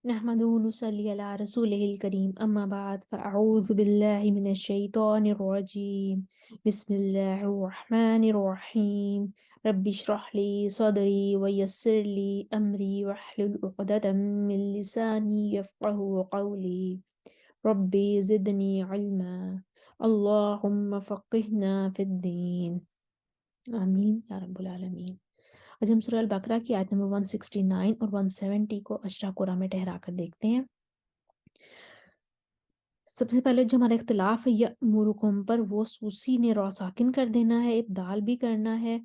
نحمده ونصلي على رسوله الكريم أما بعد فأعوذ بالله من الشيطان الرجيم بسم الله الرحمن الرحيم رب اشرح لي صدري ويسر لي أمري واحلل عقدة من لساني يفقه قولي ربي زدني علما اللهم فقهنا في الدين آمین یا رب العالمین۔ آج ہم سورہ البقرہ کی آیت نمبر 169 اور 170 کو اشرا قرآن میں ٹھہرا کر دیکھتے ہیں۔ سب سے پہلے جو ہمارا اختلاف ہے یأمرکم پر، وہ سوسی نے را ساکن کر دینا ہے، ابدال بھی کرنا ہے،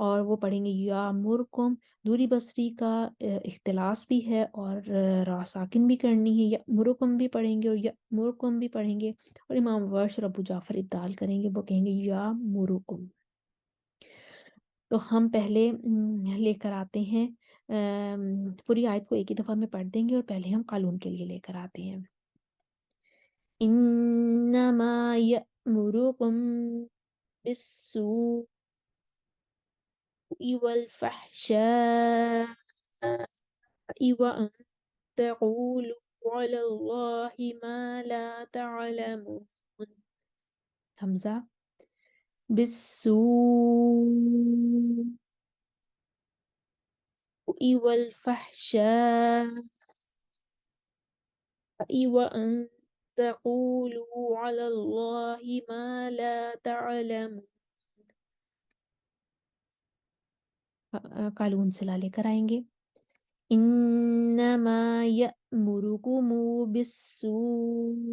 اور وہ پڑھیں گے یامرکم۔ دوری بصری کا اختلاس بھی ہے اور را ساکن بھی کرنی ہے، یأمرکم بھی پڑھیں گے اور یأمرکم بھی پڑھیں گے، اور امام ورش اور ابو جعفر ابدال کریں گے، وہ کہیں گے یامرکم۔ تو ہم پہلے لے کر آتے ہیں، پوری آیت کو ایک ہی دفعہ میں پڑھ دیں گے اور پہلے ہم قانون کے لیے لے کر آتے ہیں۔ انما یأمرکم بالسوء والفحشاء وان تقولوا علی اللہ ما لا تعلمون۔ حمزہ بالسوء والفحشاء وأن تقولوا على الله ما لا تعلمون۔ قالون سلا لے کر آئیں گے۔ انما یأمرکم بالسوء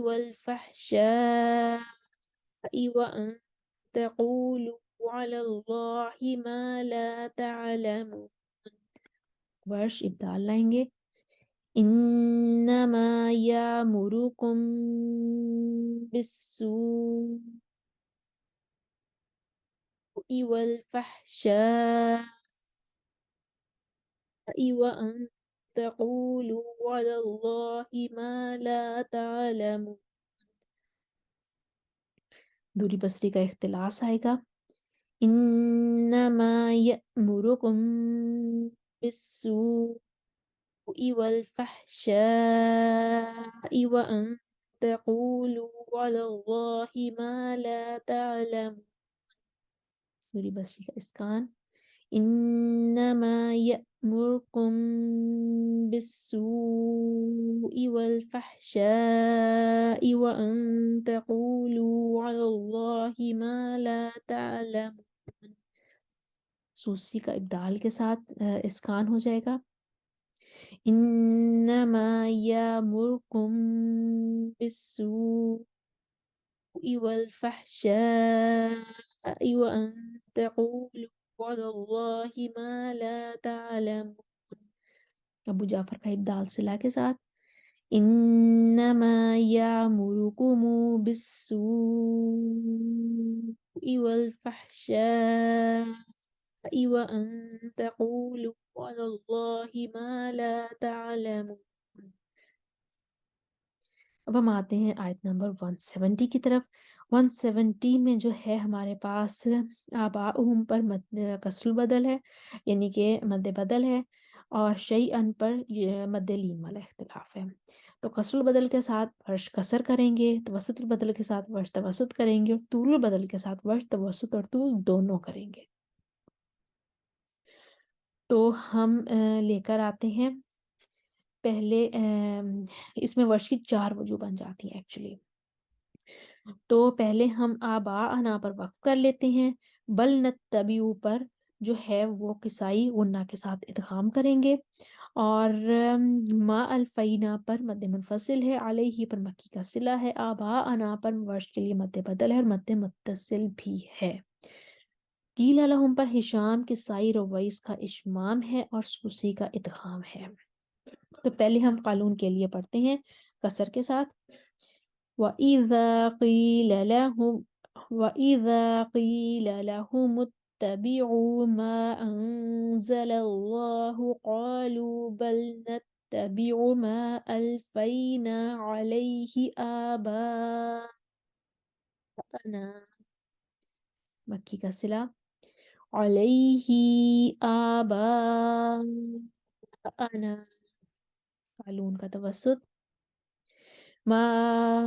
والفحشاء وأن تقولوا على الله ما لا تعلمون۔ ورش ابدال لائیں گے۔ انما یامرکم بالسوء والفحشاء وأن تقولوا على الله ما لا تعلمون۔ دوری بصری کا اختلاس آئے گا۔ انما یأمرکم بالسوء والفحشاء وأن تقولوا على الله ما لا تعلمون۔ دوری بصری کا اسکان۔ انما یأمرکم بالسوء والفحشاء وأن تقولوا على الله ما لا تعلمون۔ سوسی کا ابدال کے ساتھ اسکان ہو جائے گا۔ انما یامرکم بالسوء والفحشاء وأن تقولوا على الله ما لا تعلمون۔ ابو جعفر کا ابدال صلہ کے ساتھ۔ انما یامرکم بالسوء والفحشاء وأن تقولوا على الله ما لا تعلمون۔ اب ہم آتے ہیں آیت نمبر 170 کی طرف۔ 170 میں جو ہے ہمارے پاس آباؤہم پر کسر بدل ہے، یعنی کہ مد بدل ہے، اور شیئن پر مد لین والا اختلاف ہے۔ تو کسر بدل کے ساتھ ورش کسر کریں گے، توسط البدل کے ساتھ ورش توسط کریں گے، اور طول البدل کے ساتھ ورش توسط اور طول دونوں کریں گے۔ تو ہم لے کر آتے ہیں پہلے، اس میں ورش کی 4 وجوہ بن جاتی ہیں ایکچولی۔ تو پہلے ہم آباءنا پر وقف کر لیتے ہیں، بل نتبعو پر جو ہے وہ کسائی غنہ کے ساتھ ادغام کریں گے، اور ما الفینا پر مد منفصل ہے، علیہ پر مکی کا صلہ ہے، آباءنا پر ورش کے لیے مد بدل ہے اور مد متصل بھی ہے۔ قیل لہم پر ہشام کسائی رویس کا اشمام ہے اور سوسی کا ادغام ہے۔ تو پہلے ہم قالون کے لیے پڑھتے ہیں کسر کے ساتھ۔ وَإِذَا قِيلَ لَهُمُ اتَّبِعُوا مَا أَنزَلَ اللَّهُ قَالُوا بَلْ نَتَّبِعُ مَا أَلْفَيْنَا عَلَيْهِ آبَاءَنَا، مکی کا صلہ، علیہ آباء أنا قالون کا توسط ما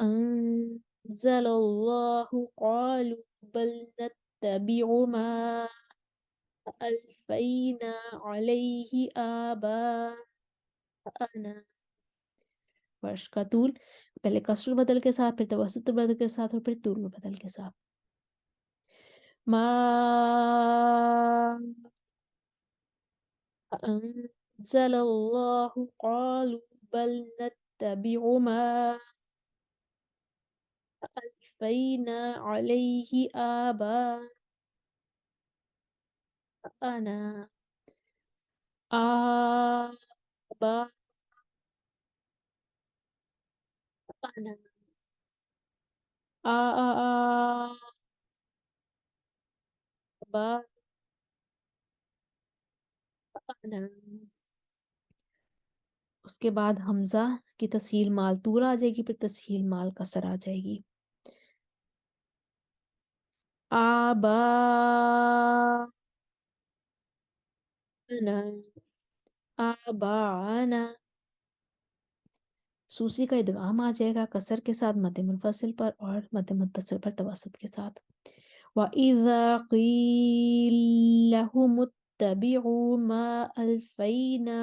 أنزل الله قالوا بل نتبع ما ألفينا عليه آباءنا فرش کا طول پہلے کسر بدل کے ساتھ پھر توسط بدل کے ساتھ اور پھر طول بدل کے ساتھ ما أنزل الله قالوا بل نتبع ما ألفينا عليه آباءنا آباءنا آباءنا اس کے بعد حمزہ کی تسہیل مال طول آ جائے گی پھر تسہیل مال کسر آ جائے گی آباءنا آباءنا سوسی کا ادغام آ جائے گا کسر کے ساتھ مد منفصل پر اور مد متصل پر توسط کے ساتھ وَإِذَا قِيلَ لَهُمُ اتَّبِعُوا مَا أَلْفَيْنَا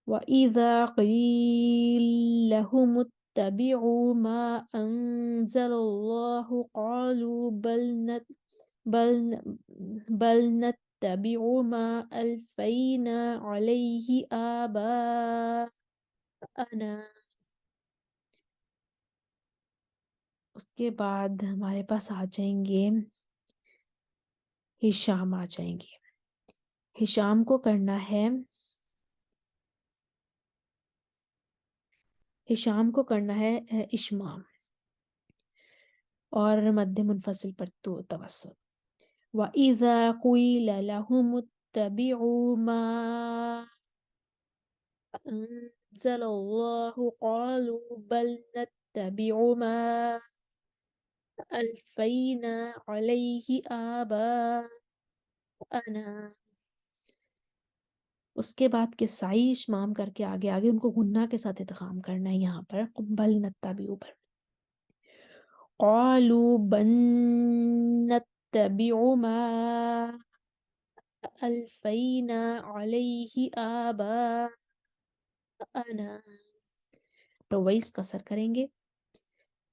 وَإِذَا قِيلَ لَهُمُ اتَّبِعُوا مَا أَنزَلَ اللَّهُ قَالُوا بَلْ نَتَّبِعُ مَا أَلْفَيْنَا عَلَيْهِ آبَاءَنَا اس کے بعد ہمارے پاس آ جائیں گے ہشام آ جائیں گے ہشام کو کرنا ہے اشمام اور مد منفصل پر تو توسط وَإِذَا قُيلَ لَهُمُ اتَّبِعُوا مَا أَنزَلَ اللَّهُ قَالُوا بَلْ نَتَّبِعُ مَا أَلْفَيْنَا عَلَيْهِ آبَاءَنَا اس کے بعد کسائی اشمام کر کے آگے آگے ان کو غنہ کے ساتھ ادغام کرنا ہے یہاں پر بل نتبعو پر قالوا بل نتبع ما ألفينا عليه آباءنا رویس کسر کریں گے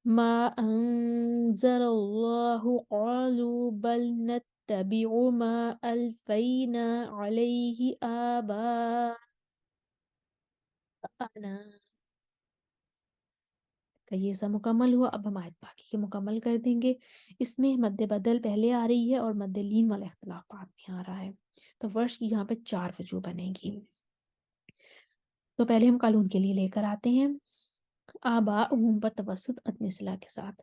ما أنزل الله قالوا بل نتبع ما ألفينا عليه آباءنا کا یہ سا مکمل ہوا اب ہم آیت باقی کے مکمل کر دیں گے اس میں مد بدل پہلے آ رہی ہے اور مد لین والا اختلاف بعد میں آ رہا ہے تو ورش کی یہاں پہ 4 وجوہ بنے گی تو پہلے ہم قانون کے لیے لے کر آتے ہیں آباؤہم پر توسط عدم صلہ کے ساتھ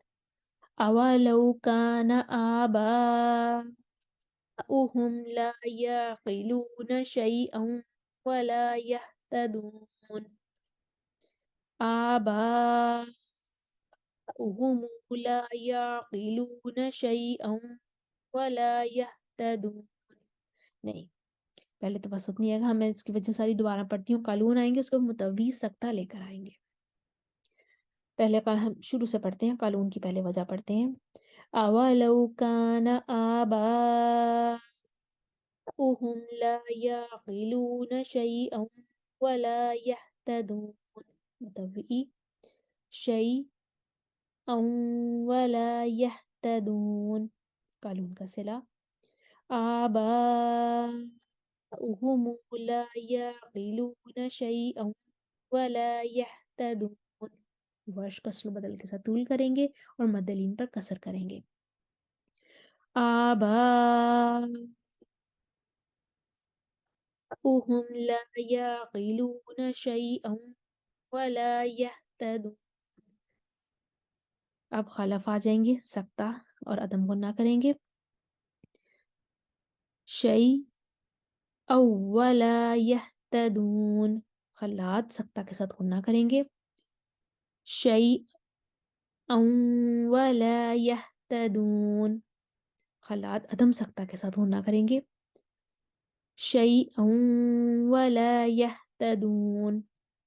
اولو کان آباؤہم لا یعقلون شیئا ولا یہتدون آباؤہم وهم لا يعقلون شيئا ولا يهتدون نہیں پہلے توسط نہیں آئے گا میں اس کی وجہ ساری دوبارہ پڑھتی ہوں قالون آئیں گے اس کو متوی سکتہ لے کر آئیں گے پہلے ہم شروع سے پڑھتے ہیں قالون کی پہلے وجہ پڑھتے ہیں اولو کان آباؤہم لا يعقلون شيئا ولا يهتدون متوی شيء ولا يهتدون قالون کا صلہ آباؤہم لا يعقلون شيئا ولا يهتدون ورش کسر بدل کے ساتھ طول کریں گے اور مدلین پر کسر کریں گے آباؤہم لا يعقلون شيئا ولا يهتدون اب خلف آ جائیں گے سکتہ اور عدم گناہ کریں گے شیء او ولا یہتدون خلات سکتہ کے ساتھ گناہ کریں گے شیء او ولا یہتدون خلات عدم سکتہ کے ساتھ گناہ کریں گے شيئا ولا يهتدون.